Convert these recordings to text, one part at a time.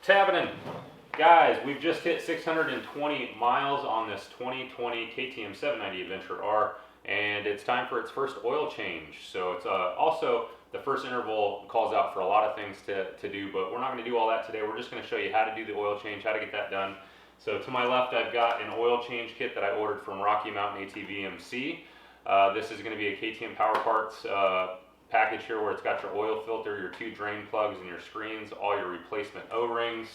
Tabbing. Guys, we've just hit 620 miles on this 2020 KTM 790 Adventure R, and it's time for its first oil change. So it's also the first interval calls out for a lot of things to do, but we're not going to do all that today. We're just going to show you how to do the oil change, how to get that done. So to my left, I've got an oil change kit that I ordered from Rocky Mountain ATVMC. This is going to be a KTM Power Parts package here where it's got your oil filter, your 2 drain plugs and your screens, all your replacement O-rings,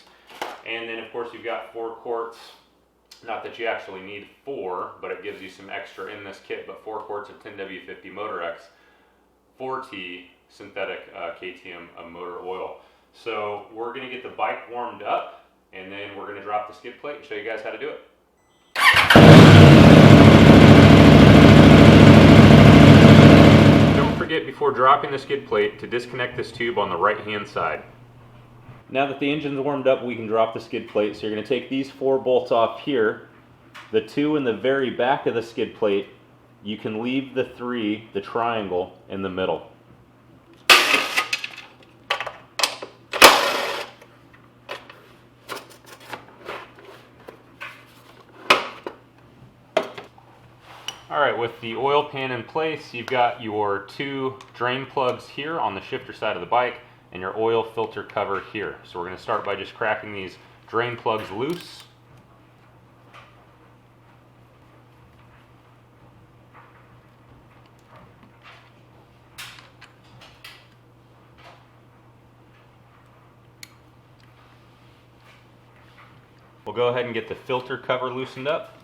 and then of course you've got 4 quarts, not that you actually need 4, but it gives you some extra in this kit, but 4 quarts of 10W50 Motor X 4T synthetic KTM motor oil. So we're going to get the bike warmed up, and then we're going to drop the skid plate and show you guys how to do it. Don't forget before dropping the skid plate to disconnect this tube on the right hand side. Now that the engine's warmed up, we can drop the skid plate. So you're going to take these 4 bolts off here. The 2 in the very back of the skid plate, you can leave the 3, the triangle, in the middle. Alright, with the oil pan in place, you've got your 2 drain plugs here on the shifter side of the bike and your oil filter cover here. So we're going to start by just cracking these drain plugs loose. We'll go ahead and get the filter cover loosened up.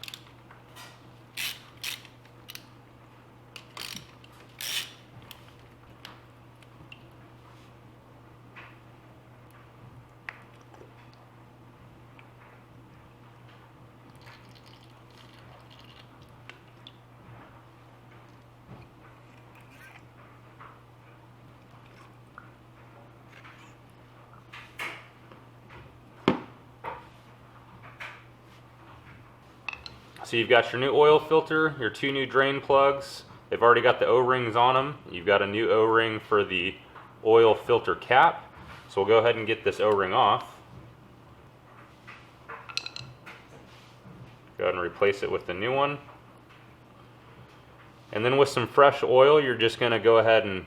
So you've got your new oil filter, your 2 new drain plugs. They've already got the O-rings on them. You've got a new O-ring for the oil filter cap. So we'll go ahead and get this O-ring off. Go ahead and replace it with the new one. And then with some fresh oil, you're just going to go ahead and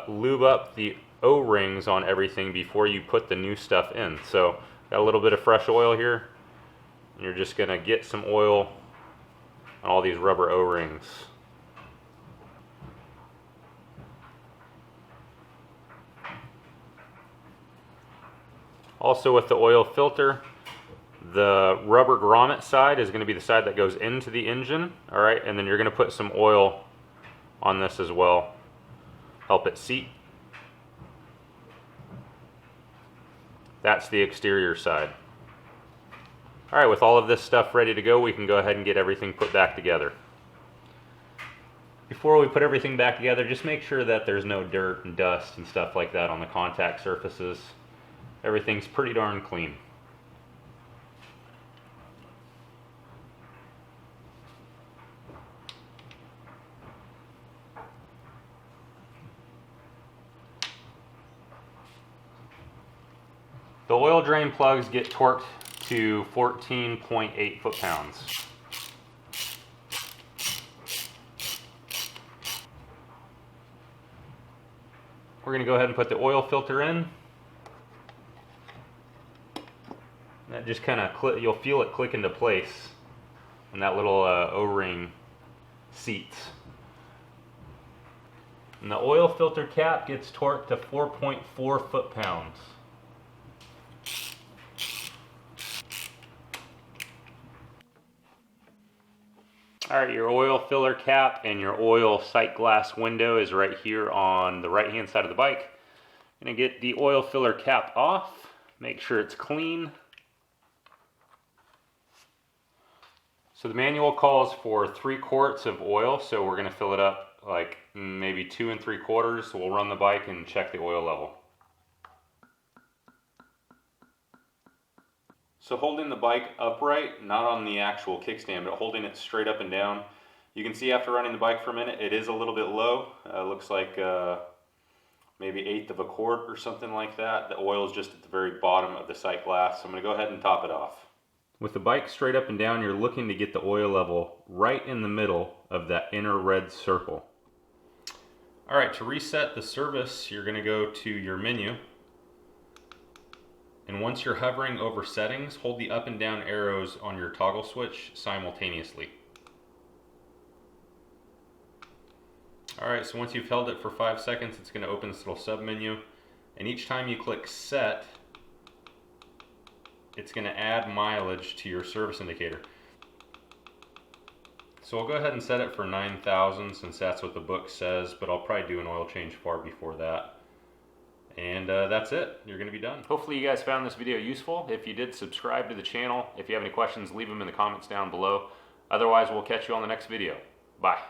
lube up the O-rings on everything before you put the new stuff in. So got a little bit of fresh oil here. And you're just going to get some oil on all these rubber O-rings. Also with the oil filter, the rubber grommet side is going to be the side that goes into the engine. Alright, and then you're going to put some oil on this as well. Help it seat. That's the exterior side. Alright, with all of this stuff ready to go, we can go ahead and get everything put back together. Before we put everything back together, just make sure that there's no dirt and dust and stuff like that on the contact surfaces. Everything's pretty darn clean. The oil drain plugs get torqued to 14.8 foot-pounds. We're going to go ahead and put the oil filter in. That just kind of, you'll feel it click into place when that little O-ring seats. And the oil filter cap gets torqued to 4.4 foot-pounds. Alright, your oil filler cap and your oil sight glass window is right here on the right hand side of the bike. I'm going to get the oil filler cap off, make sure it's clean. So the manual calls for 3 quarts of oil, so we're going to fill it up like maybe 2 3/4. So we'll run the bike and check the oil level. So holding the bike upright, not on the actual kickstand, but holding it straight up and down, you can see after running the bike for a minute, it is a little bit low. Looks like maybe 1/8 of a quart or something like that. The oil is just at the very bottom of the sight glass. So I'm going to go ahead and top it off. With the bike straight up and down, you're looking to get the oil level right in the middle of that inner red circle. All right, to reset the service, you're going to go to your menu. And once you're hovering over settings, hold the up and down arrows on your toggle switch simultaneously. Alright, so once you've held it for 5 seconds, it's going to open this little sub menu. And each time you click set, it's going to add mileage to your service indicator. So I'll go ahead and set it for 9,000 since that's what the book says, but I'll probably do an oil change far before that. And that's it. You're going to be done. Hopefully you guys found this video useful. If you did, subscribe to the channel. If you have any questions, leave them in the comments down below. Otherwise, we'll catch you on the next video. Bye.